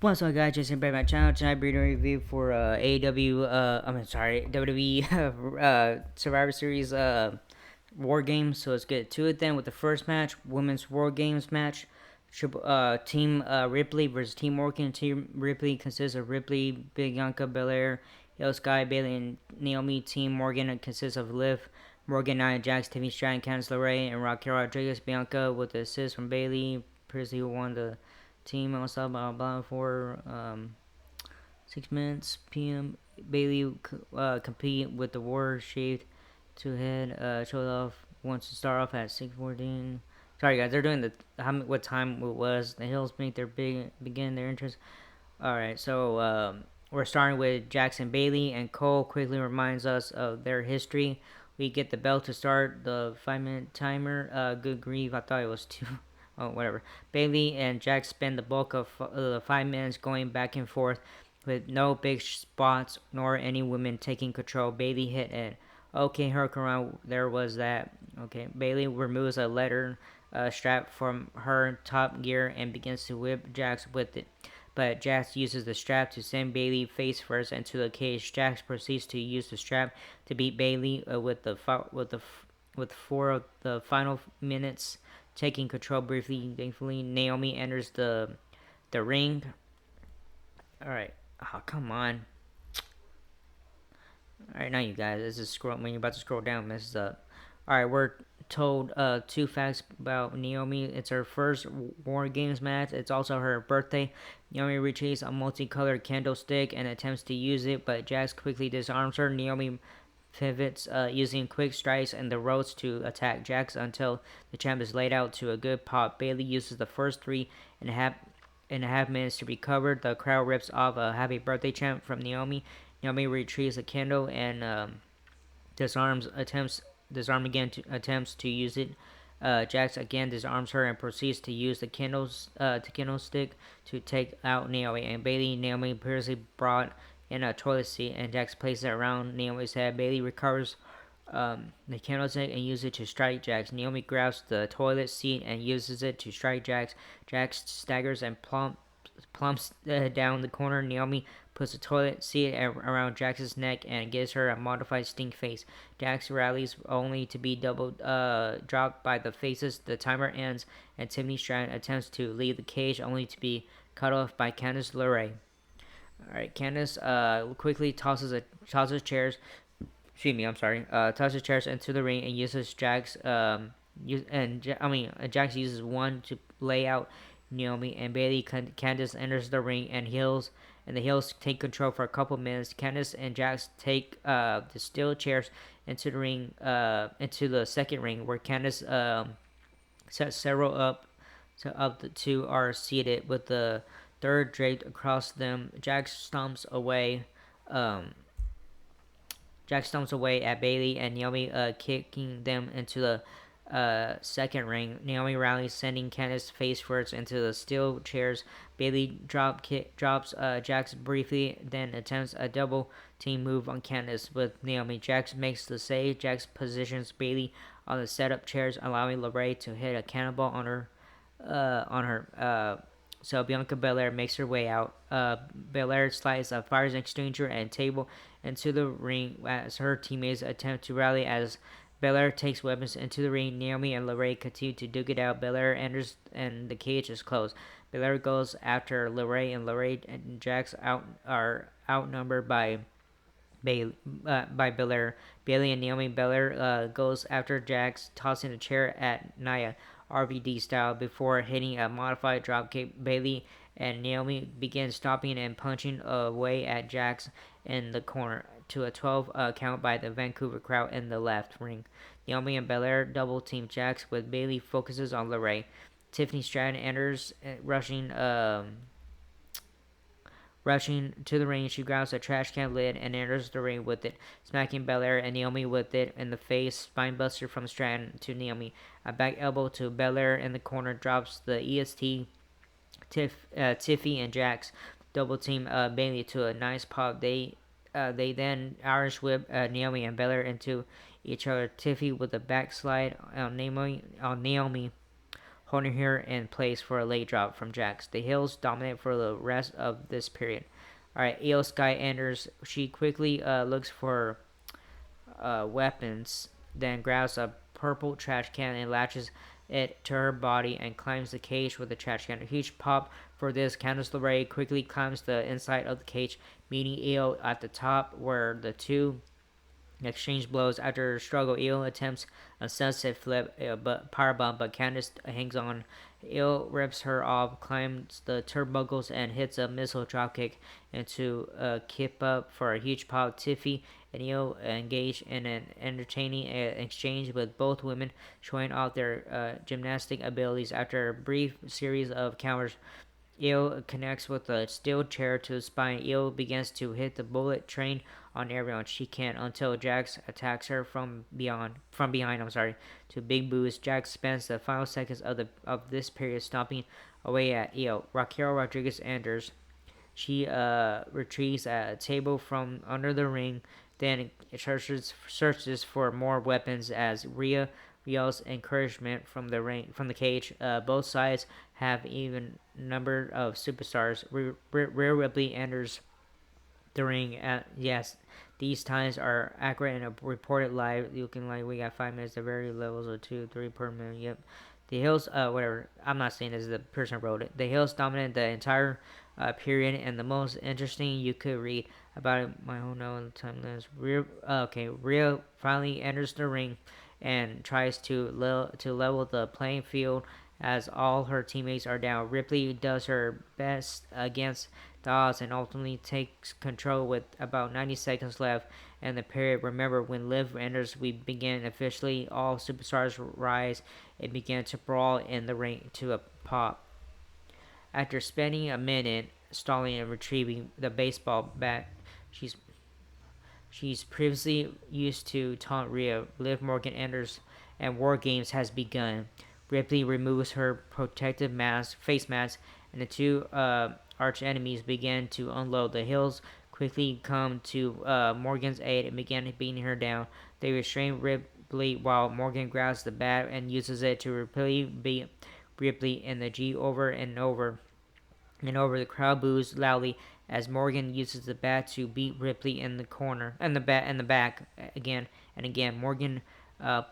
What's up, guys? Jason back my channel. Tonight, we're doing a review for AEW. WWE Survivor Series War Games. So let's get to it then with the first match, Women's War Games match. Team Ripley versus Team Morgan. Team Ripley consists of Ripley, Bianca Belair, Io Sky, Bailey, and Naomi. Team Morgan consists of Liv, Morgan, Nia Jax, Tiffany Stratton, Candice LeRae, and Raquel Rodriguez. Bianca with the assist from Bailey. Previously, who won the team also blah blah for 6 minutes p.m. Bailey compete with the war shaved to head showed off wants to start off at 6:14. Sorry guys, they're doing the what time it was. The Hills make their begin their interest. All right, so we're starting with Jackson Bailey, and Cole quickly reminds us of their history. We get the bell to start the 5 minute timer. Good grief, I thought it was two. Oh, whatever. Bailey and Jack spend the bulk of the 5 minutes going back and forth with no big spots nor any women taking control. Bailey hit it. Okay, Hurricane, there was that. Okay, Bailey removes a letter strap from her top gear and begins to whip Jax with it. But Jax uses the strap to send Bailey face first into the cage. Jax proceeds to use the strap to beat Bailey with 4 of the final minutes taking control briefly. Thankfully, Naomi enters the ring. All right. Oh, come on. All right, now you guys. This is scroll when you're about to scroll down, messes up. All right, we're told two facts about Naomi. It's her first War Games match. It's also her birthday. Naomi retrieves a multicolored candlestick and attempts to use it, but Jax quickly disarms her. Naomi pivots using quick strikes and the ropes to attack Jax until the champ is laid out to a good pop. Bailey uses the first 3.5 minutes to recover. The crowd rips off a happy birthday chant from Naomi. Naomi retrieves a candle and attempts to use it. Jax again disarms her and proceeds to use the candlestick to take out Naomi and Bailey. Naomi previously brought in a toilet seat, and Jax places it around Naomi's head. Bailey recovers the candlestick and uses it to strike Jax. Naomi grabs the toilet seat and uses it to strike Jax. Jax staggers and plumps down the corner. Naomi puts the toilet seat around Jax's neck and gives her a modified stink face. Jax rallies only to be dropped by the faces. The timer ends, and Tiffany Stratton attempts to leave the cage only to be cut off by Candice LeRae. Alright, Candice quickly tosses chairs. Excuse me, I'm sorry. Tosses chairs into the ring and uses Jax. Jax uses one to lay out Naomi and Bailey. Candice enters the ring and the heels take control for a couple minutes. Candice and Jax take the steel chairs into the ring, into the second ring, where Candice sets several up. The two are seated with the third draped across them. Jax stomps away. At Bailey and Naomi, kicking them into the second ring. Naomi rallies, sending Candice face first into the steel chairs. Bailey drops Jax briefly, then attempts a double team move on Candice with Naomi. Jax makes the save. Jax positions Bailey on the setup chairs, allowing LeRae to hit a cannonball on her. So Bianca Belair makes her way out. Belair slides a fire extinguisher and table into the ring as her teammates attempt to rally as Belair takes weapons into the ring. Naomi and LeRae continue to duke it out. Belair enters and the cage is closed. Belair goes after LeRae, and LeRae and Jax are outnumbered by Belair. Bailey and Naomi. Belair goes after Jax, tossing a chair at Nia, RVD style, before hitting a modified dropkick. Bailey and Naomi begin stomping and punching away at Jax in the corner to a 12 count by the Vancouver crowd in the left ring. Naomi and Belair double team Jax with Bailey focuses on LeRae. Tiffany Stratton enters, rushing to the ring. She grabs a trash can lid and enters the ring with it, smacking Belair and Naomi with it in the face. Spinebuster from Stratton to Naomi. A back elbow to Belair in the corner drops the EST. Tiffy and Jax double team Bailey to a nice pop. They then Irish whip Naomi and Belair into each other. Tiffy with a backslide on Naomi holding her in place for a late drop from Jax. The Hills dominate for the rest of this period. All right, Io Sky enters. She quickly looks for weapons, then grabs a purple trash can and latches it to her body and climbs the cage with the trash can. A huge pop for this. Candice LeRae quickly climbs the inside of the cage, meeting Io at the top, where the two exchange blows. After a struggle, Io attempts a sunset flip, but powerbomb, but Candice hangs on. Io rips her off, climbs the turnbuckles, and hits a missile dropkick into Kip up for a huge pop. Tiffy and Io engage in an entertaining exchange with both women showing off their gymnastic abilities. After a brief series of counters, Io connects with a steel chair to the spine. Io begins to hit the bullet train on everyone she can until Jax attacks her from behind. To big boost. Jax spends the final seconds of this period stomping away at Io. Raquel Rodriguez enters. She retrieves a table from under the ring, then searches for more weapons as Rhea yells encouragement from the cage. Both sides have even number of superstars. Rhea Ripley enters the ring. Yes, these times are accurate and reported live. Looking like we got 5 minutes. The very levels of 2, 3 per minute. Yep. The Hills, whatever. I'm not saying this is the person who wrote it. The Hills dominated the entire period, and the most interesting you could read about it. My own no time is Rhea finally enters the ring and tries to level the playing field as all her teammates are down. Ripley does her best against the odds and ultimately takes control with about 90 seconds left in the period. Remember, when Liv enters, we begin officially. All superstars rise and begin to brawl in the ring to a pop. After spending a minute stalling and retrieving the baseball bat she's she's previously used to taunt Rhea, Liv Morgan enters and Wargames has begun. Ripley removes her protective face mask, and the two arch enemies begin to unload. The Hills quickly come to Morgan's aid and begin beating her down. They restrain Ripley while Morgan grabs the bat and uses it to repeatedly beat Ripley in the G over and over and over. The crowd boos loudly as Morgan uses the bat to beat Ripley in the corner and the back again and again. Morgan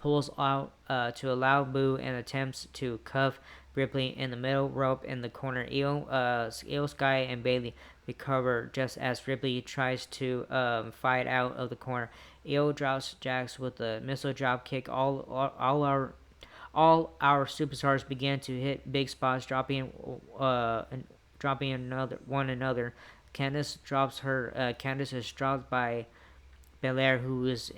pulls out to a loud boo and attempts to cuff Ripley in the middle rope in the corner. Io Sky and Bailey recover just as Ripley tries to fight out of the corner. Io drops Jax with a missile drop kick. All our superstars begin to hit big spots, dropping another. Candice is dropped by Belair, who is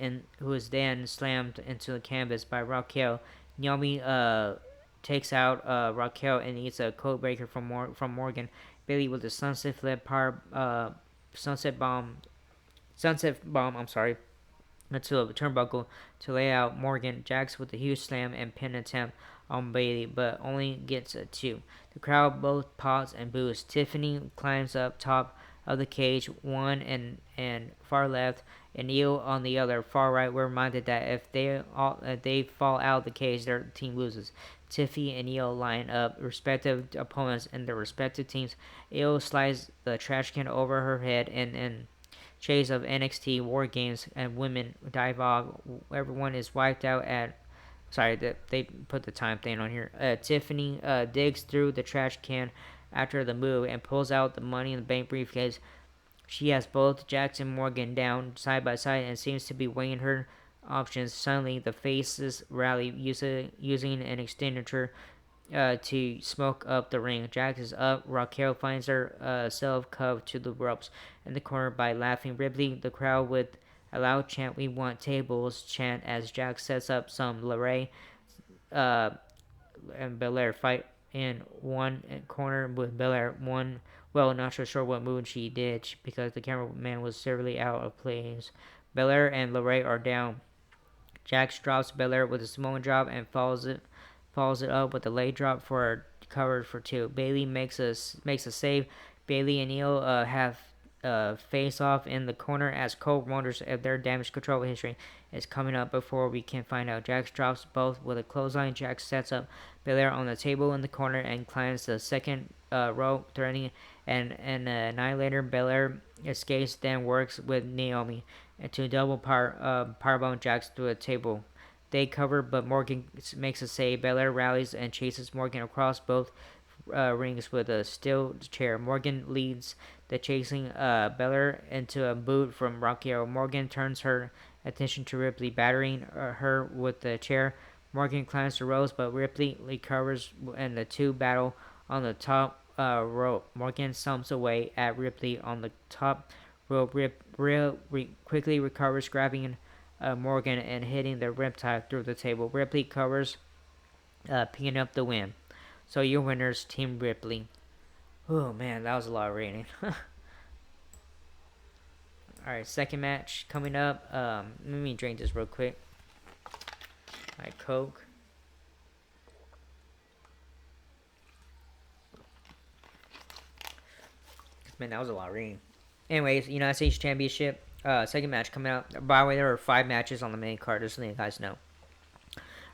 then slammed into the canvas by Raquel. Naomi takes out Raquel and eats a code breaker from Morgan. Bailey with a sunset bomb. I'm sorry. Into a turnbuckle to lay out Morgan. Jax with a huge slam and pin attempt on Bailey, but only gets a 2. The crowd both pops and boos. Tiffany climbs up top of the cage, one and far left, and Neil on the other, far right. We're reminded that if they fall out of the cage, their team loses. Tiffy and Neil line up respective opponents in their respective teams. Io slides the trash can over her head and chase of NXT War Games and women dive off. Everyone is wiped out at. Sorry, they put the time thing on here. Tiffany digs through the trash can after the move and pulls out the Money in the Bank briefcase. She has both Jax and Morgan down side by side and seems to be weighing her options. Suddenly, the faces rally using an extinguisher to smoke up the ring. Jax is up. Raquel finds herself cuffed to the ropes in the corner by laughing. Ripley, the crowd with a loud chant, "We want tables," chant as Jax sets up some LeRae and Belair fight in one corner with Belair not so sure what move she did because the cameraman was severely out of place. Belair and LeRae are down. Jax drops Belair with a Samoan drop and follows it up with a leg drop for a cover for 2. Bailey makes a save. Bailey and Neil have face off in the corner as Cole wonders if their damage control history is coming up before we can find out. Jax drops both with a clothesline. Jax sets up Belair on the table in the corner and climbs the second rope, threatening and a night later Belair escapes, then works with Naomi to double powerbomb Jax through a table. They cover, but Morgan makes a save. Belair rallies and chases Morgan across both rings with a steel chair. Morgan leads the chasing Belair into a boot from Rocky Horror. Morgan turns her attention to Ripley, battering her with the chair. Morgan climbs the ropes, but Ripley recovers and the two battle on the top rope. Morgan stomps away at Ripley on the top rope. Quickly recovers, grabbing Morgan and hitting the riptide through the table. Ripley covers, picking up the win. So your winners, Team Ripley. Oh man, that was a lot of rating. Alright, second match coming up. Let me drink this real quick. Alright, Coke. Man, that was a lot of rating. Anyways, United States Championship. Second match coming out. By the way, there were 5 matches on the main card, just so you guys know.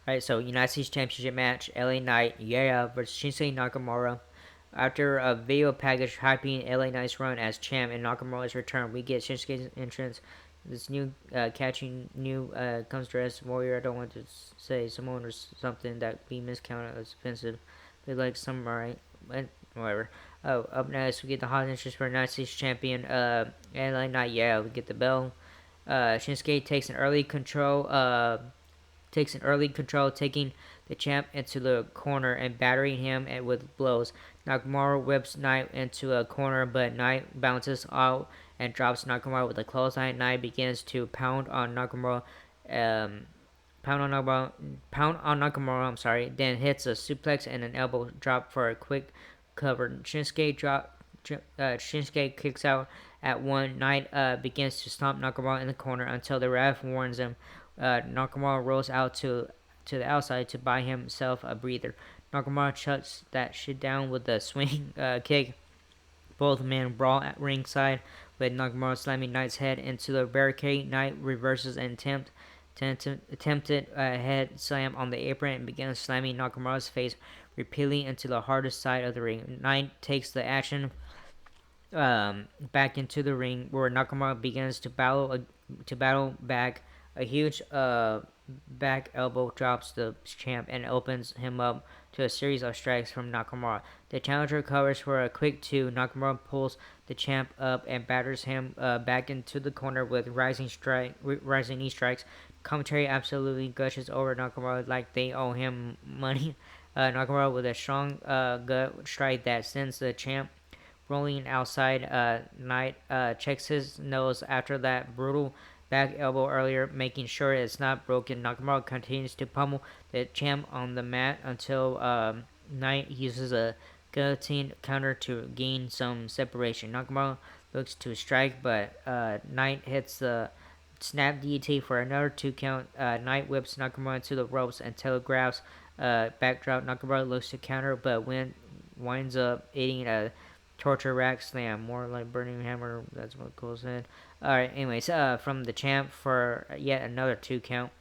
Alright, so United States Championship match, LA Knight, versus Shinsuke Nakamura. After a video package hyping LA Knight's run as champ and Nakamura's return, we get Shinsuke's entrance. This new catching new comes dressed warrior. I don't want to say someone or something that be miscounted as offensive. They like samurai, but whatever. Oh, up next we get the hot entrance for United States champion LA Knight. We get the bell. Shinsuke takes an early control. Taking the champ into the corner and battering him with blows. Nakamura whips Knight into a corner, but Knight bounces out and drops Nakamura with a clothesline. Knight begins to pound on Nakamura. Pound on Nakamura. I'm sorry. Then hits a suplex and an elbow drop for a quick cover. Shinsuke kicks out at one. Knight begins to stomp Nakamura in the corner until the ref warns him. Nakamura rolls out to the outside to buy himself a breather. Nakamura shuts that shit down with a swing kick. Both men brawl at ringside, with Nakamura slamming Knight's head into the barricade. Knight reverses an attempted head slam on the apron and begins slamming Nakamura's face repeatedly into the hardest side of the ring. Knight takes the action back into the ring, where Nakamura begins to battle back. A huge back elbow drops the champ and opens him up to a series of strikes from Nakamura. The challenger covers for a quick 2. Nakamura pulls the champ up and batters him back into the corner with rising knee strikes. Commentary absolutely gushes over Nakamura like they owe him money. Nakamura with a strong gut strike that sends the champ rolling outside. Knight checks his nose after that brutal back elbow earlier, making sure it's not broken. Nakamura continues to pummel the champ on the mat until Knight uses a guillotine counter to gain some separation. Nakamura looks to strike, but Knight hits the snap DT for another 2 count. Knight whips Nakamura into the ropes and telegraphs backdrop. Nakamura looks to counter, but winds up eating a torture rack slam, more like burning hammer. That's what goes in. Alright, anyways, from the champ for yet another 2 count.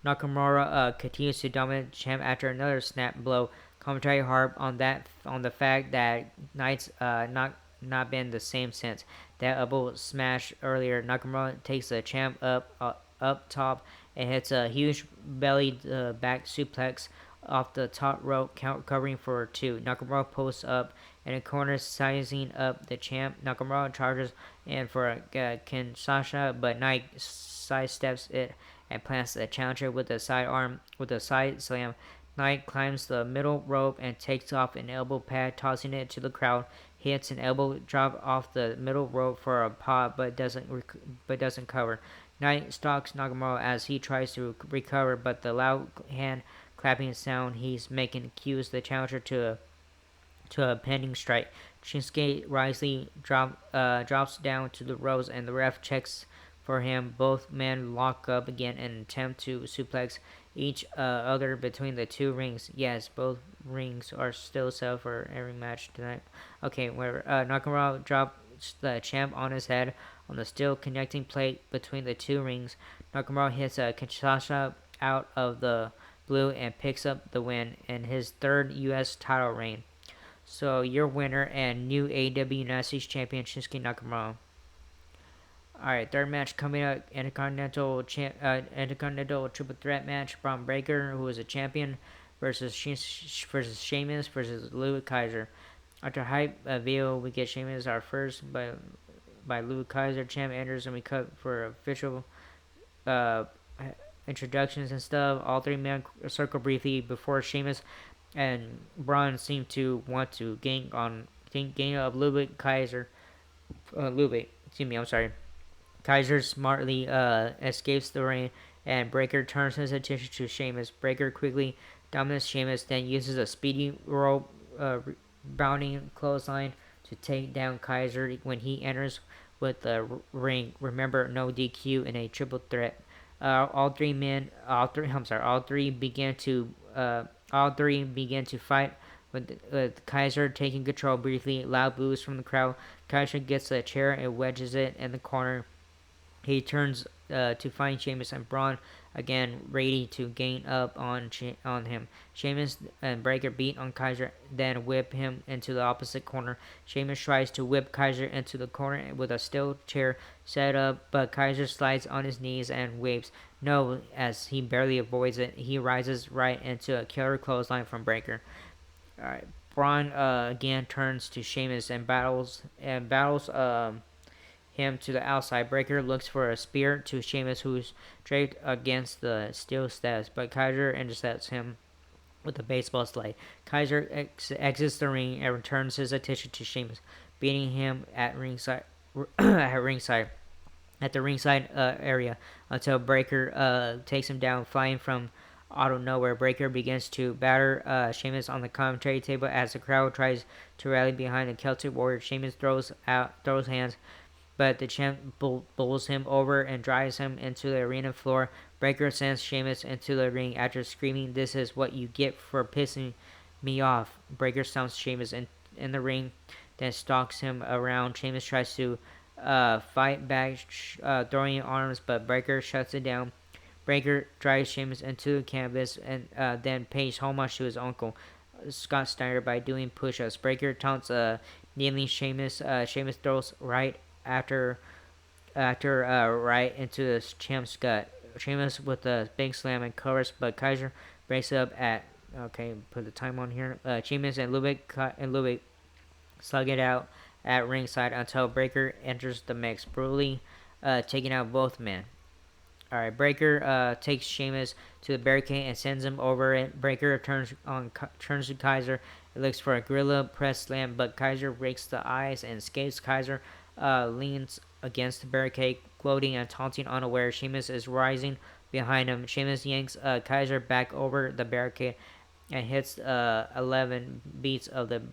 Nakamura continues to dominate the champ after another snap blow. Commentary harp on the fact that Knight's not been the same since that elbow smash earlier. Nakamura takes the champ up top and hits a huge belly back suplex off the top rope, covering for 2. Nakamura posts up in a corner, sizing up the champ. Nakamura charges in for a Kinshasa, but Knight sidesteps it and plants the challenger with a side slam. Knight climbs the middle rope and takes off an elbow pad, tossing it to the crowd. He hits an elbow drop off the middle rope for a pop, but doesn't cover. Knight stalks Nakamura as he tries to recover, but the loud hand clapping sound he's making cues the challenger to a pending strike. Shinsuke wisely drops down to the ropes, and the ref checks for him. Both men lock up again and attempt to suplex each other between the 2 rings. Yes, both rings are still set for every match tonight. Okay, where Nakamura the champ on his head on the steel connecting plate between the two rings. Nakamura hits a Kinshasa out of the blue and picks up the win in his third U.S. title reign. So your winner and new AEW United States Champion Shinsuke Nakamura. All right, third match coming up: Intercontinental Triple Threat match. Braun Breaker, who is a champion, versus Sheamus versus Louis Kaiser. After hype video, we get Sheamus our first by Louis Kaiser. Champ enters and we cut for official uh, introductions and stuff. All three men circle briefly before Sheamus and Braun seem to want to gain up Louis Kaiser. Excuse me, I'm sorry. Kaiser smartly escapes the ring, and Breaker turns his attention to Sheamus. Breaker quickly dominates Sheamus, then uses a speedy rope bounding clothesline to take down Kaiser when he enters with the ring. Remember, no DQ in a triple threat. All three began to fight with Kaiser taking control briefly. Loud boos from the crowd. Kaiser gets a chair and wedges it in the corner. He turns to find Sheamus and Braun again, ready to gain up on him. Sheamus and Breaker beat on Kaiser, then whip him into the opposite corner. Sheamus tries to whip Kaiser into the corner with a steel chair set up, but Kaiser slides on his knees and waves no as he barely avoids it. He rises right into a killer clothesline from Breaker. All right, Braun again turns to Sheamus and battles him to the outside. Breaker looks for a spear to Sheamus, who's draped against the steel steps, but Kaiser intercepts him with a baseball slide. Kaiser exits the ring and returns his attention to Sheamus, beating him at ringside. At the ringside area until Breaker takes him down, flying from out of nowhere. Breaker begins to batter Sheamus on the commentary table as the crowd tries to rally behind the Celtic Warrior. Sheamus throws hands, but the champ bowls him over and drives him into the arena floor. Breaker sends Sheamus into the ring after screaming, "This is what you get for pissing me off." Breaker stomps Sheamus in the ring, then stalks him around. Sheamus tries to fight back, throwing arms, but Breaker shuts it down. Breaker drives Sheamus into the canvas and then pays homage to his uncle, Scott Steiner, by doing push-ups. Breaker taunts kneeling Sheamus. Sheamus throws right into the champ's gut. Sheamus with a big slam and covers, but Kaiser breaks up at put the time on here. Sheamus and Ludwig slug it out at ringside until Breaker enters the mix, brutally taking out both men. Alright, Breaker takes Sheamus to the barricade and sends him over it. Breaker turns to Kaiser and looks for a gorilla press slam, but Kaiser rakes the eyes and escapes. Kaiser leans against the barricade, gloating and taunting unaware. Sheamus is rising behind him. Sheamus yanks Kaiser back over the barricade and hits 11 beats of the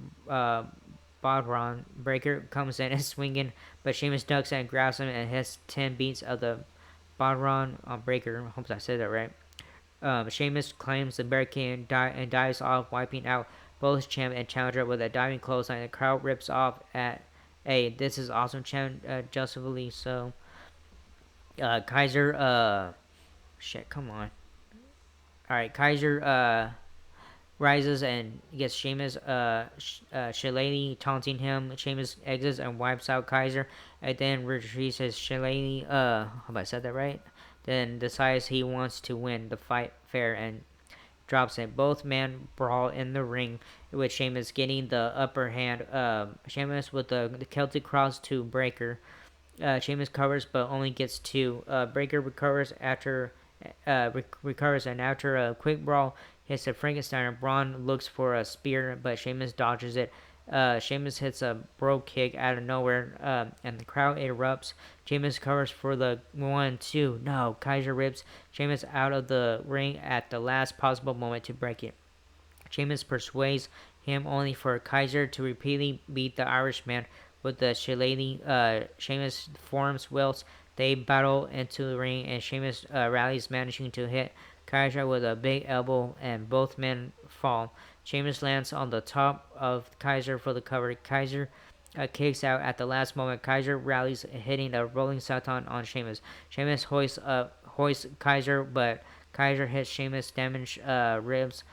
Bodron. Breaker comes in and swinging, but Sheamus ducks and grabs him and hits 10 beats of the Bodron on Breaker. Hope I said that right. Sheamus climbs the barricade and dives off, wiping out both champ and challenger with a diving clothesline. The crowd rips off at "This is awesome," chant justly so. Kaiser, come on. Alright, Kaiser rises and gets Sheamus, Shillelagh taunting him. Sheamus exits and wipes out Kaiser, and then retreats his Shillelagh, hope I said that right, then decides he wants to win the fight fair and drops it. Both men brawl in the ring, with Sheamus getting the upper hand. Sheamus with the Celtic Cross to Breaker. Sheamus covers, but only gets two. Breaker recovers and after a quick brawl, hits a Frankenstein. Braun looks for a spear, but Sheamus dodges it. Sheamus hits a bro kick out of nowhere, and the crowd erupts. Sheamus covers for the 1-2. No, Kaiser rips Sheamus out of the ring at the last possible moment to break it. Sheamus persuades him only for Kaiser to repeatedly beat the Irishman with the Shillelagh. Sheamus forms wilts. They battle into the ring, and Sheamus rallies, managing to hit Kaiser with a big elbow, and both men fall. Sheamus lands on the top of Kaiser for the cover. Kaiser kicks out at the last moment. Kaiser rallies, hitting a rolling senton on Sheamus. Sheamus hoists Kaiser, but Kaiser hits Sheamus, damage ribs.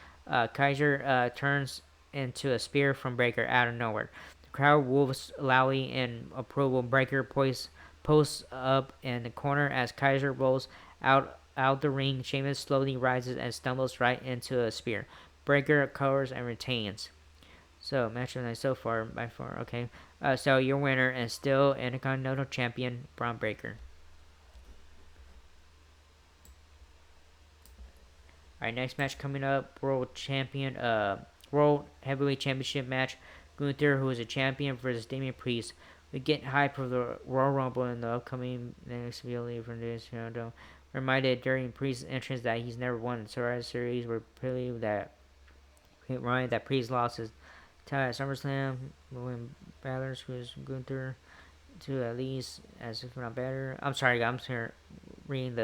Kaiser turns into a spear from Breaker out of nowhere. The crowd woos loudly in approval. Breaker posts up in the corner as Kaiser rolls out the ring. Sheamus slowly rises and stumbles right into a spear. Breaker covers and retains. So, match of the night so far, by far, okay. So, your winner and still Intercontinental Champion, Braun Breaker. Alright, next match coming up, World Heavyweight Championship match. Gunther, who is a champion, versus Damian Priest. We get hype for the Royal Rumble in the upcoming next video from this round. Reminded during Priest's entrance that he's never won the Survivor Series. We're pretty that Priest lost his title at SummerSlam. When Balor's was Gunther to at least as if not better. I'm sorry, I'm here reading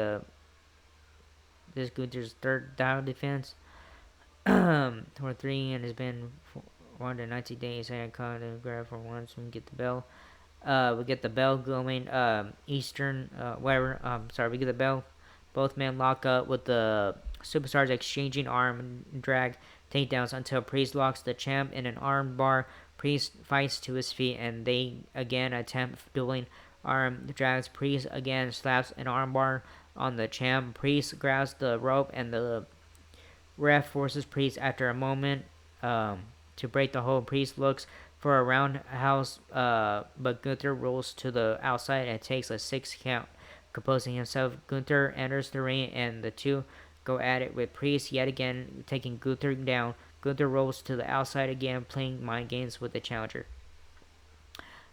this Gunther's third title defense. For 3 and has been 190 days. I caught the grab for once and get the bell. We get the bell going. Eastern, whatever. Sorry, we get the bell. Both men lock up with the superstars exchanging arm and drag takedowns until Priest locks the champ in an arm bar. Priest fights to his feet and they again attempt dueling arm drags. Priest again slaps an arm bar on the champ. Priest grabs the rope and the ref forces Priest after a moment to break the hold. Priest looks for a roundhouse, but Gunther rolls to the outside and takes a 6 count. Composing himself, Gunther enters the ring and the two go at it with Priest yet again taking Gunther down. Gunther rolls to the outside again, playing mind games with the challenger.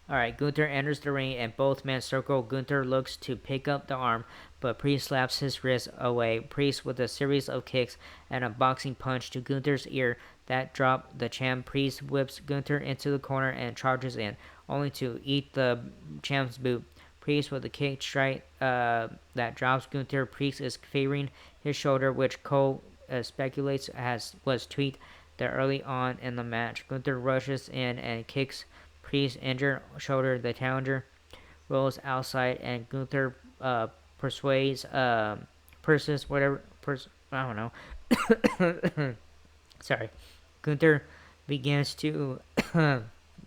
Alright, Gunther enters the ring and both men circle. Gunther looks to pick up the arm, but Priest slaps his wrist away. Priest with a series of kicks and a boxing punch to Gunther's ear that drop the champ. Priest whips Gunther into the corner and charges in, only to eat the champ's boot. Priest with a kick strike that drops Gunther. Priest is favoring his shoulder, which Cole speculates was tweaked there early on in the match. Gunther rushes in and kicks Priest's injured shoulder. The challenger rolls outside and Gunther persuades whatever I don't know. Sorry. Gunther begins to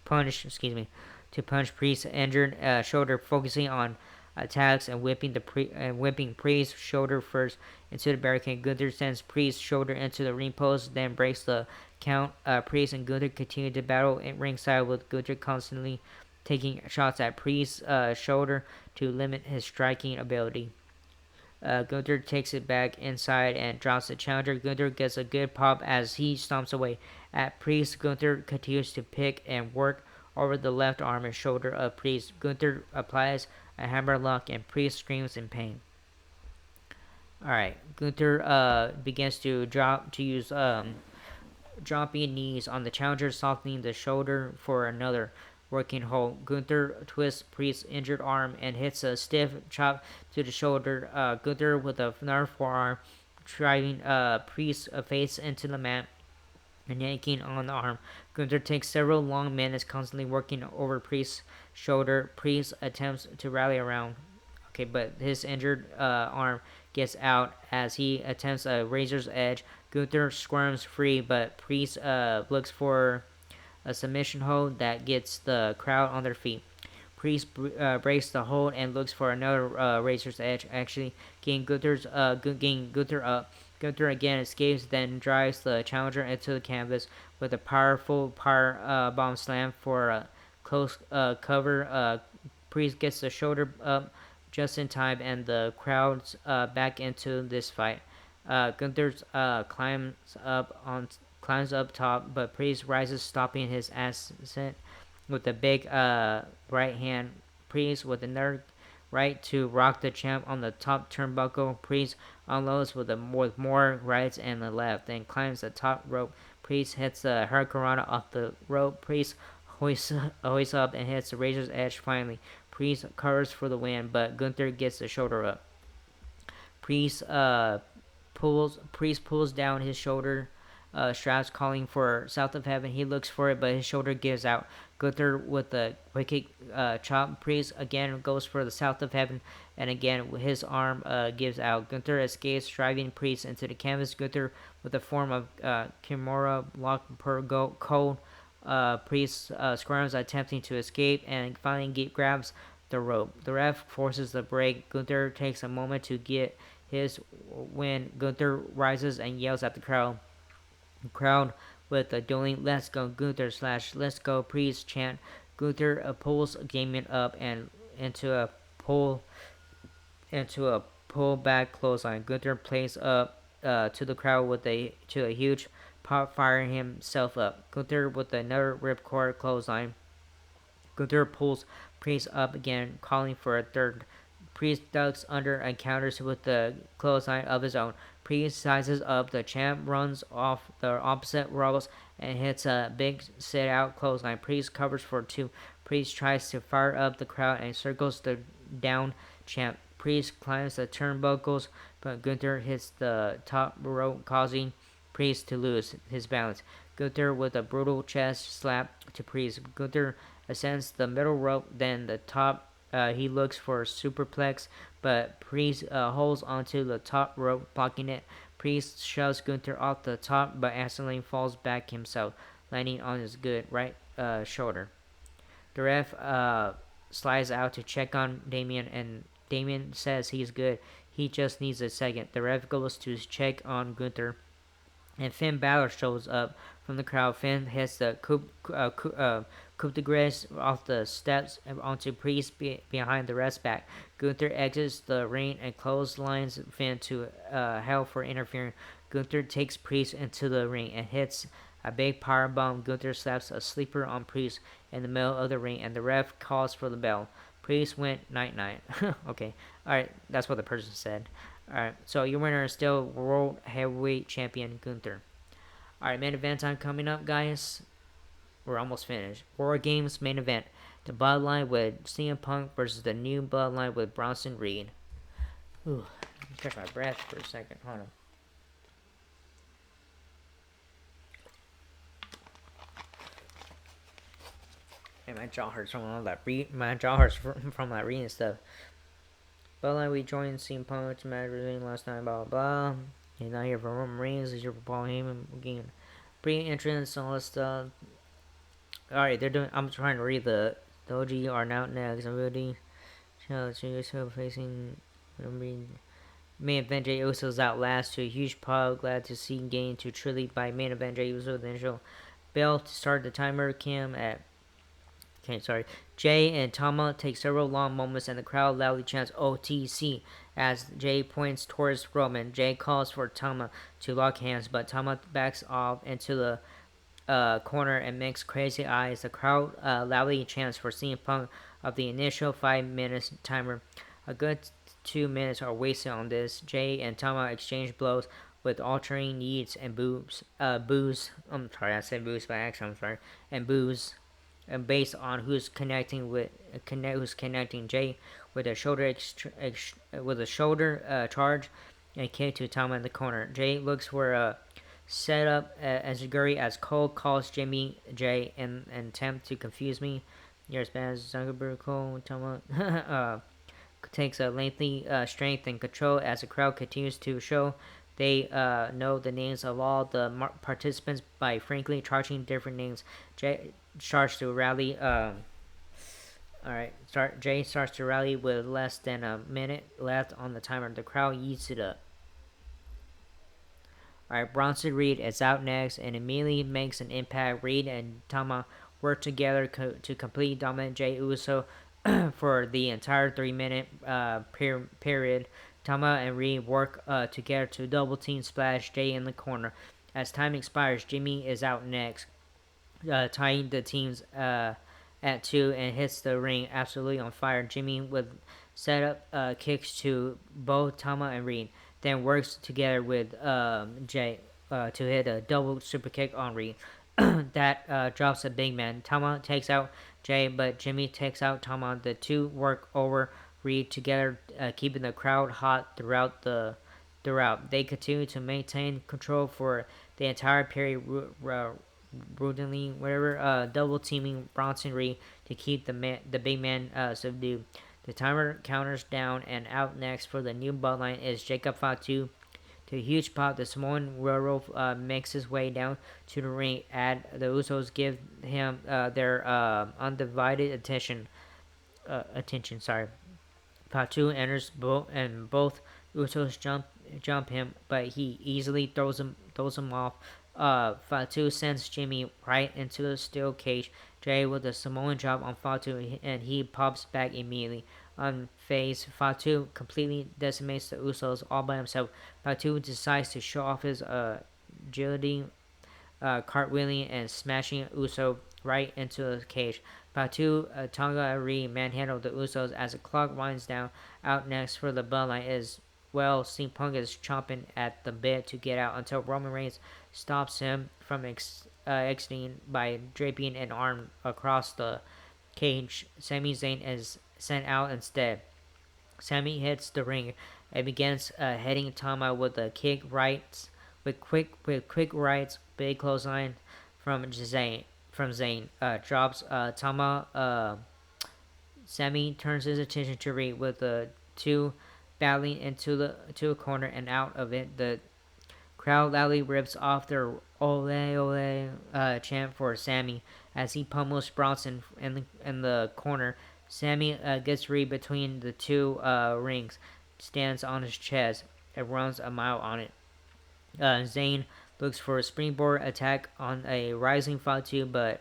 punch Priest's injured shoulder, focusing on attacks and whipping Priest's shoulder first into the barricade. Gunther sends Priest's shoulder into the ring post, then breaks the count. Priest and Gunther continue to battle at ringside, with Gunther constantly taking shots at Priest's shoulder to limit his striking ability. Gunther takes it back inside and drops the challenger. Gunther gets a good pop as he stomps away at Priest. Gunther continues to pick and work over the left arm and shoulder of Priest. Gunther applies a hammerlock and Priest screams in pain. Alright, Gunther begins to use dropping knees on the challenger, softening the shoulder for another working hold. Gunther twists Priest's injured arm and hits a stiff chop to the shoulder. Gunther with another forearm, driving Priest's face into the mat and yanking on the arm. Gunther takes several long minutes constantly working over Priest's shoulder. Priest attempts to rally around. Okay, but his injured arm gets out as he attempts a razor's edge. Gunther squirms free, but Priest looks for a submission hold that gets the crowd on their feet. Priest breaks the hold and looks for another razor's edge, actually getting Gunther up. Gunther again escapes, then drives the challenger into the canvas with a powerful power bomb slam for a close cover. Priest gets the shoulder up just in time, and the crowd's back into this fight. Gunther climbs up top, but Priest rises, stopping his ascent with a big right hand. Priest with another right to rock the champ on the top turnbuckle. Priest unloads with more rights and the left, then climbs the top rope. Priest hits the Hurricanrana off the rope. Priest hoists up and hits the razor's edge finally. Priest covers for the win, but Gunther gets the shoulder up. Priest pulls down his shoulder straps calling for South of Heaven. He looks for it, but his shoulder gives out. Gunther with the wicked chop. Priest again goes for the South of Heaven, and again his arm gives out. Gunther escapes, driving Priest into the canvas. Gunther with the form of Kimura locked per cold. Priest squirms, attempting to escape, and finally grabs the rope. The ref forces the break. Gunther takes a moment to get his when Gunther rises and yells at the crowd. The crowd with the dueling "Let's go Gunther" slash "Let's go Priest" chant. Gunther pulls Damien up and into a pull into a pull back clothesline. Gunther plays up to the crowd with a huge pop, firing himself up. Gunther with another ripcord clothesline. Gunther pulls Priest up again, calling for a third. Priest ducks under and counters with the clothesline of his own. Priest sizes up. The champ runs off the opposite ropes and hits a big sit-out clothesline. Priest covers for two. Priest tries to fire up the crowd and circles the down champ. Priest climbs the turnbuckles, but Gunther hits the top rope, causing Priest to lose his balance. Gunther with a brutal chest slap to Priest. Gunther ascends the middle rope, then the top. He looks for a superplex, but Priest holds onto the top rope, blocking it. Priest shoves Gunther off the top, but accidentally falls back himself, landing on his good right shoulder. The ref slides out to check on Damien, and Damien says he's good. He just needs a second. The ref goes to check on Gunther, and Finn Balor shows up from the crowd. Finn hits the coup de grace off the steps onto Priest behind the ref's back. Gunther exits the ring and clotheslines Finn to hell for interfering. Gunther takes Priest into the ring and hits a big power bomb. Gunther slaps a sleeper on Priest in the middle of the ring, and the ref calls for the bell. Priest went night-night. Okay, alright, that's what the person said. Alright, so your winner is still World Heavyweight Champion Gunther. Alright, main event time coming up, guys. We're almost finished. Wargames main event. The Bloodline with CM Punk versus the New Bloodline with Bronson Reed. Ooh, catch my breath for a second. Hold on. Hey, my jaw hurts from all that from that reading stuff. Bloodline, we joined CM Punk's match last night. Blah blah blah. He's not here for Roman Reigns. He's here for Paul Heyman. Again, pre-entrance, all this stuff. Alright, they're doing. I'm trying to read the OG are now next. Ability. So facing. Main event Jey Uso's out last to a huge pile. Glad to see gain to Trilly by main event Jey Uso. Then show bell to start the timer. Jay and Tama take several long moments, and the crowd loudly chants OTC as Jay points towards Roman. Jay calls for Tama to lock hands, but Tama backs off into the corner and makes crazy eyes. The crowd loudly chants for CM Punk of the initial 5 minutes timer. A good 2 minutes are wasted on this. Jay and Tama exchange blows with altering yeets and boos. I'm sorry, I said boos by accident. I'm sorry, and boos. And based on who's connecting Jay with a shoulder charge and kick to Tama in the corner. Jay looks for a setup as Guri as Cole calls Jimmy Jay in an attempt to confuse me. Your Spanish Zuckerberg Cole Tama takes a lengthy strength and control as the crowd continues to show they know the names of all the participants by frankly charging different names. Jay starts to rally. Jay starts to rally with less than a minute left on the timer. The crowd eats it up. Alright, Bronson Reed is out next and immediately makes an impact. Reed and Tama work together to complete dominant Jey Uso for the entire 3-minute period. Tama and Reed work together to double team splash Jay in the corner. As time expires, Jimmy is out next, tying the teams at 2 and hits the ring absolutely on fire. Jimmy with setup kicks to both Tama and Reed, then works together with Jay to hit a double super kick on Reed. That drops a big man. Tama takes out Jay, but Jimmy takes out Tama. The two work over Reed together, keeping the crowd hot throughout. They continue to maintain control for the entire period, brutally, whatever, double teaming Bronson Reed to keep the big man subdued. The timer counters down, and out next for the new bloodline is Jacob Fatu. To a huge pop, the Samoan Railroad makes his way down to the ring. And the Usos give him their undivided attention. Sorry. Fatu enters and both Usos jump him, but he easily throws him off. Fatu sends Jimmy right into the steel cage. Jay with a Samoan drop on Fatu, and he pops back immediately. Unfazed, Fatu completely decimates the Usos all by himself. Fatu decides to show off his agility, cartwheeling and smashing Uso right into the cage. Fatu Tonga Ari manhandled the Usos as the clock winds down. Out next for the bloodline is, well, CM Punk is chomping at the bit to get out until Roman Reigns stops him from exiting by draping an arm across the cage. Sami Zayn is sent out instead. Sami hits the ring and begins heading Tama with a kick rights with quick rights, big clothesline from Zayn. Drops Tama. Sami turns his attention to Reed with the two battling into a corner and out of it. The crowd loudly rips off their "Ole Ole" chant for Sami as he pummels Bronson in the corner. Sami gets Reed between the two rings, stands on his chest, and runs a mile on it. Zayn looks for a springboard attack on a rising Fatu, but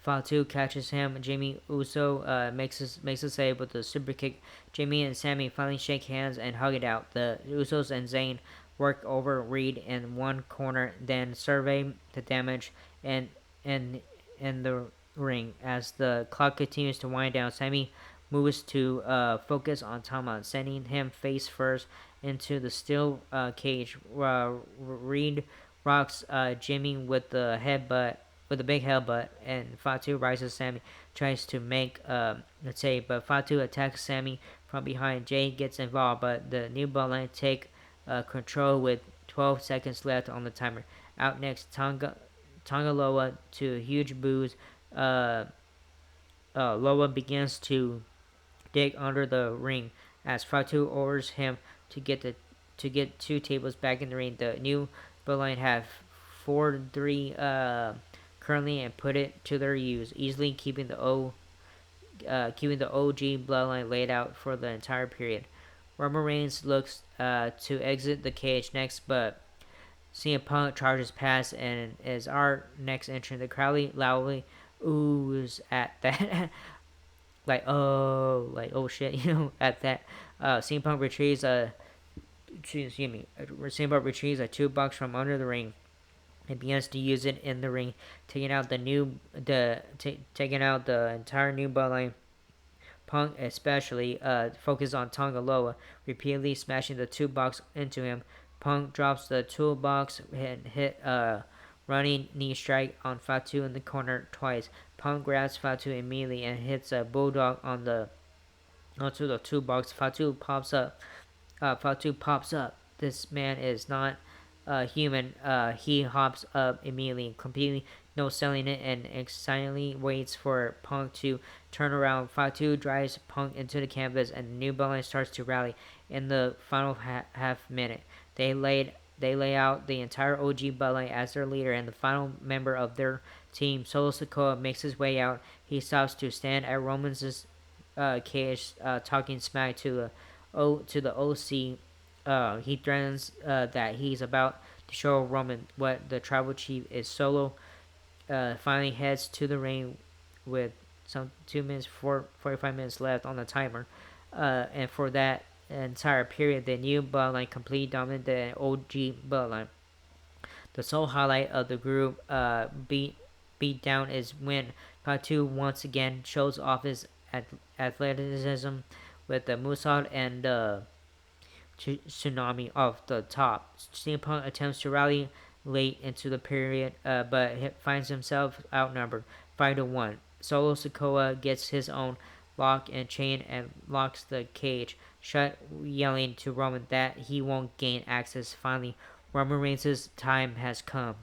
Fatu catches him. Jimmy Uso makes a save with a super kick. Jimmy and Sami finally shake hands and hug it out. The Usos and Zayn work over Reed in one corner, then survey the damage and in the ring. As the clock continues to wind down, Sami moves to focus on Tama, sending him face first into the steel cage. Reed rocks Jimmy with the headbutt with a big headbutt, and Fatu rises Sami, tries to make let's say, but Fatu attacks Sami from behind. Jay gets involved, but the new bloodline take control with 12 seconds left on the timer. Out next, Tonga Loa to huge boos. Loa begins to dig under the ring as Fatu orders him to get two tables back in the ring. The new bloodline have 4-3 currently and put it to their use, easily keeping the OG bloodline laid out for the entire period. Roman Reigns looks to exit the cage next, but CM Punk charges past and is our next entrant. The crowd loudly oohs at that. like oh shit, at that. CM Punk retrieves CM Punk retrieves a toolbox from under the ring and begins to use it in the ring, taking out taking out the entire new bloodline. Punk especially focuses on Tonga Loa, repeatedly smashing the toolbox into him. Punk drops the toolbox and hit a running knee strike on Fatu in the corner twice. Punk grabs Fatu immediately and hits a bulldog onto the toolbox. Fatu pops up. This man is not human. He hops up immediately, completely no selling it, and excitedly waits for Punk to turn around. Fatu drives Punk into the canvas, and the new bloodline starts to rally. In the final half minute, they lay out the entire OG bloodline as their leader, and the final member of their team, Solo Sikoa, makes his way out. He stops to stand at Roman's cage, talking smack to the OC. He threatens that he's about to show Roman what the tribal chief is. Solo finally heads to the ring with some 45 minutes left on the timer. And for that entire period, the new bloodline completely dominated the OG bloodline. The sole highlight of the group beat down is when Fatu once again shows off his athleticism with the Musad and the tsunami off the top. CM Punk attempts to rally late into the period, but finds himself outnumbered 5-1. Solo Sikoa gets his own lock and chain and locks the cage shut, yelling to Roman that he won't gain access. Finally, Roman Reigns' time has come.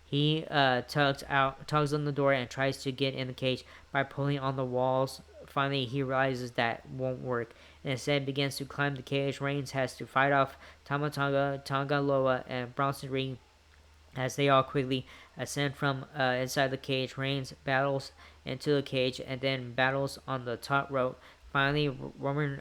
He tugs on the door and tries to get in the cage by pulling on the walls. Finally, he realizes that won't work and instead begins to climb the cage. Reigns has to fight off Tonga Loa, and Bronson Reed as they all quickly ascend from inside the cage. Reigns battles into the cage and then battles on the top rope. Finally Roman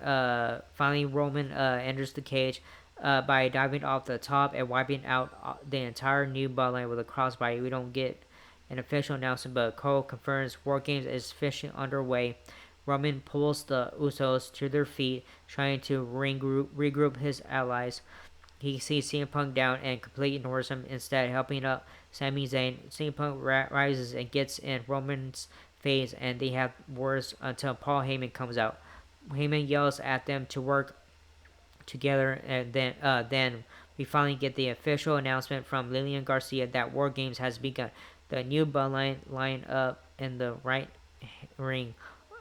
enters the cage by diving off the top and wiping out the entire new bloodline with a crossbody. We don't get an official announcement, but Cole confirms Wargames is officially underway. Roman pulls the Usos to their feet, trying to regroup his allies. He sees CM Punk down and completely ignores him, instead helping up Sami Zayn. CM Punk rises and gets in Roman's face, and they have words until Paul Heyman comes out. Heyman yells at them to work together, and then we finally get the official announcement from Lillian Garcia that War Games has begun. The new bloodline line up in the right ring.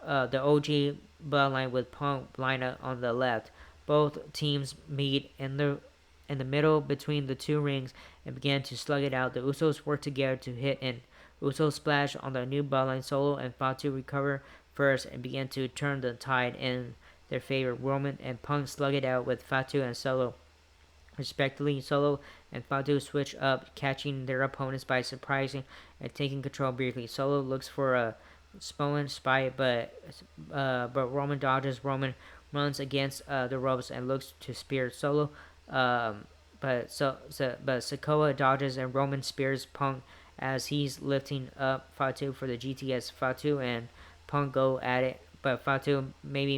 The OG bloodline with Punk line up on the left. Both teams meet in the middle between the two rings and began to slug it out. The Usos work together to hit an Uso splash on the new bloodline. Solo and Fatu recover first and began to turn the tide in their favor. Roman and Punk slug it out with Fatu and Solo. Respectively, Solo and Fatu switch up, catching their opponents by surprising and taking control briefly. Solo looks for a stolen spike, but Roman dodges. Roman runs against the ropes and looks to spear Solo. Um, but Sikoa dodges and Roman spears Punk as he's lifting up Fatu for the GTS. Fatu and Punk go at it, but Fatu maybe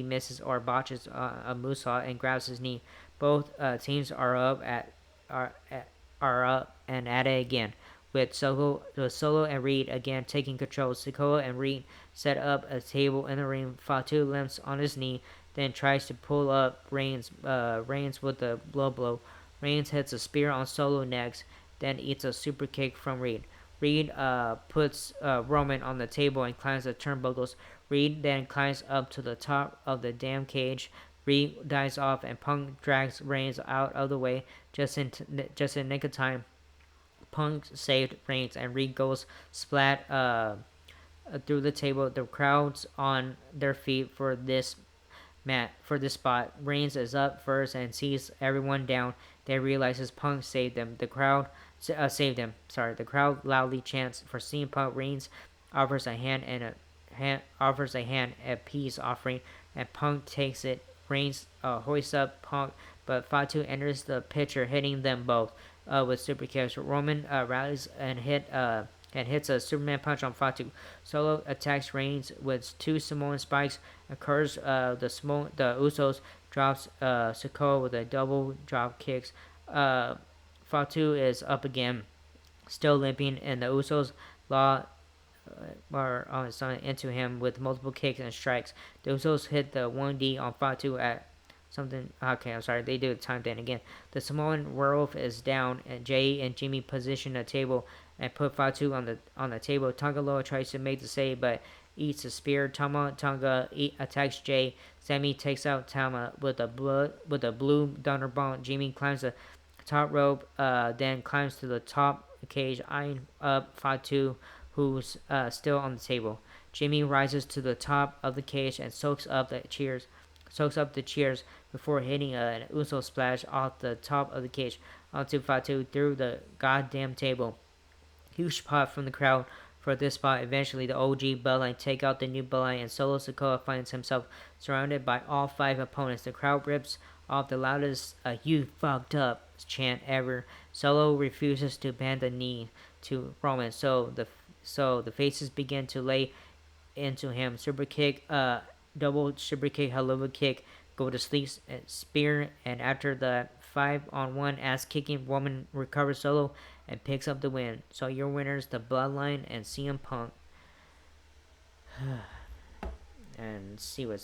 misses or botches a moonsault and grabs his knee. Both teams are at, are up and at it again, with Solo and Reed again taking control. Sikoa and Reed set up a table in the ring. Fatu limps on his knee, then tries to pull up Reigns with a low blow. Reigns hits a spear on Solo next, then eats a super kick from Reed. Reed puts Roman on the table and climbs the turnbuckles. Reed then climbs up to the top of the damn cage. Reed dives off and Punk drags Reigns out of the way just in nick of time. Punk saved Reigns and Reed goes splat through the table. The crowd's on their feet for this spot. Reigns is up first and sees everyone down. They realizes Punk saved them. The crowd saved him. Sorry. The crowd loudly chants for CM Punk. Reigns offers a hand a peace offering, and Punk takes it. Reigns hoists up Punk, but Fatu enters the picture, hitting them both with super kicks. Roman rallies and hits a Superman punch on Fatu. Solo attacks Reigns with two Samoan spikes. Occurs the Usos drops Sikoa with a double drop kicks. Fatu is up again, still limping, and the Usos law are on his side into him with multiple kicks and strikes. The Usos hit the 1D on Fatu at something. Okay, I'm sorry. They do the time then again. The Samoan werewolf is down, and Jay and Jimmy position a table and put Fatu on the table. Tonga Loa tries to make the save, but eats a spear. Tonga attacks Jay. Sammy takes out Tama with a blue thunderbolt. Jimmy climbs the top rope, then climbs to the top cage, eyeing up Fatu, who's still on the table. Jimmy rises to the top of the cage and soaks up the cheers before hitting an Uso splash off the top of the cage onto Fatu through the goddamn table. Huge pop from the crowd for this spot. Eventually, the OG Bloodline take out the new Bloodline, and Solo Sikoa finds himself surrounded by all 5 opponents. The crowd rips off the loudest "You fucked up" chant ever. Solo refuses to bend the knee to Roman, so the faces begin to lay into him. Super kick, double super kick, helluva kick, go to sleep, spear, and after the 5-on-1 ass kicking, Roman recovers Solo and picks up the win. So your winners, the Bloodline and CM Punk. And see what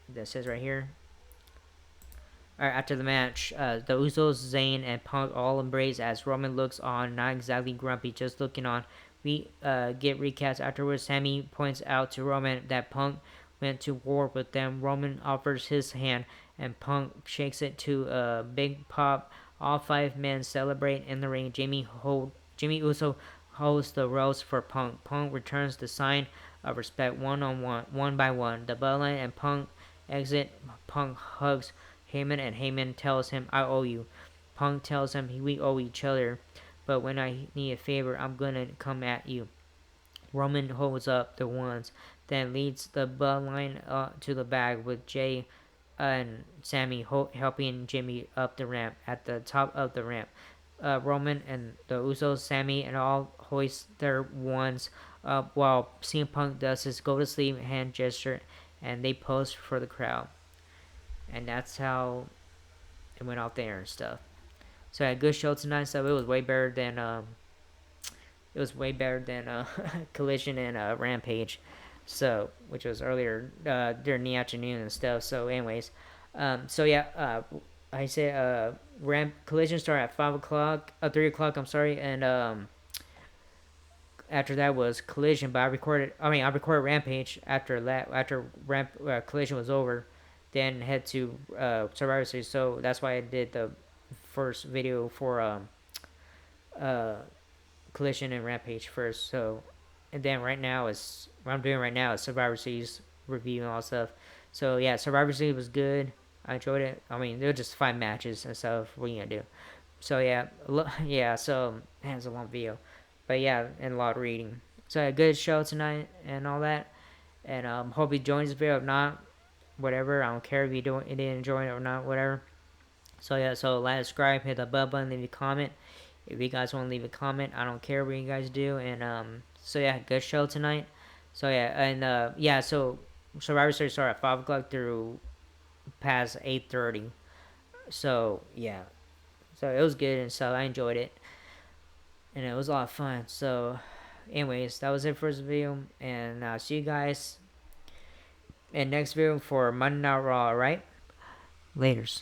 that says right here. Alright, after the match, the Usos, Zayn, and Punk all embrace as Roman looks on, not exactly grumpy, just looking on. We get recaps afterwards. Sammy points out to Roman that Punk went to war with them. Roman offers his hand, and Punk shakes it to a big pop. All 5 men celebrate in the ring. Jimmy Jimmy Uso holds the ropes for Punk. Punk returns the sign of respect one by one. The Bloodline and Punk exit. Punk hugs Heyman and Heyman tells him, I owe you. Punk tells him we owe each other, but when I need a favor, I'm gonna come at you. Roman holds up the ones, then leads the Bloodline to the back with Jay and Sammy helping Jimmy up the ramp. At the top of the ramp, Roman and the Usos, Sammy, and all hoist their wands up while CM Punk does his go to sleep hand gesture, and they pose for the crowd. And that's how it went out there and stuff. So I had a good show tonight. So it was way better than Collision and Rampage. So which was earlier during the afternoon and stuff. So anyways, so yeah, I said Collision started at 5 o'clock, 3 o'clock. I'm sorry, and after that was Collision. But I recorded Rampage after that. After Collision was over, then head to Survivor Series. So that's why I did the first video for uh Collision and Rampage first. So, and then right now is what I'm doing right now is Survivor Series review and all that stuff. So yeah, Survivor Series was good. I enjoyed it. I mean, they were just 5 matches and stuff. What are you gonna do? So yeah, yeah. So man, it's a long video, but yeah, and a lot of reading. So a good show tonight and all that. And hope you join this video. If not, whatever. I don't care if you didn't enjoy it or not. Whatever. So yeah. So like, subscribe, hit the bell button, leave a comment. If you guys want to leave a comment, I don't care what you guys do. And so yeah, good show tonight. So yeah, and yeah, so Survivor Series started at 5 o'clock through past 8:30. So yeah, so it was good and so I enjoyed it, and it was a lot of fun. So, anyways, that was it for this video, and I'll see you guys in next video for Monday Night Raw. All right, laters.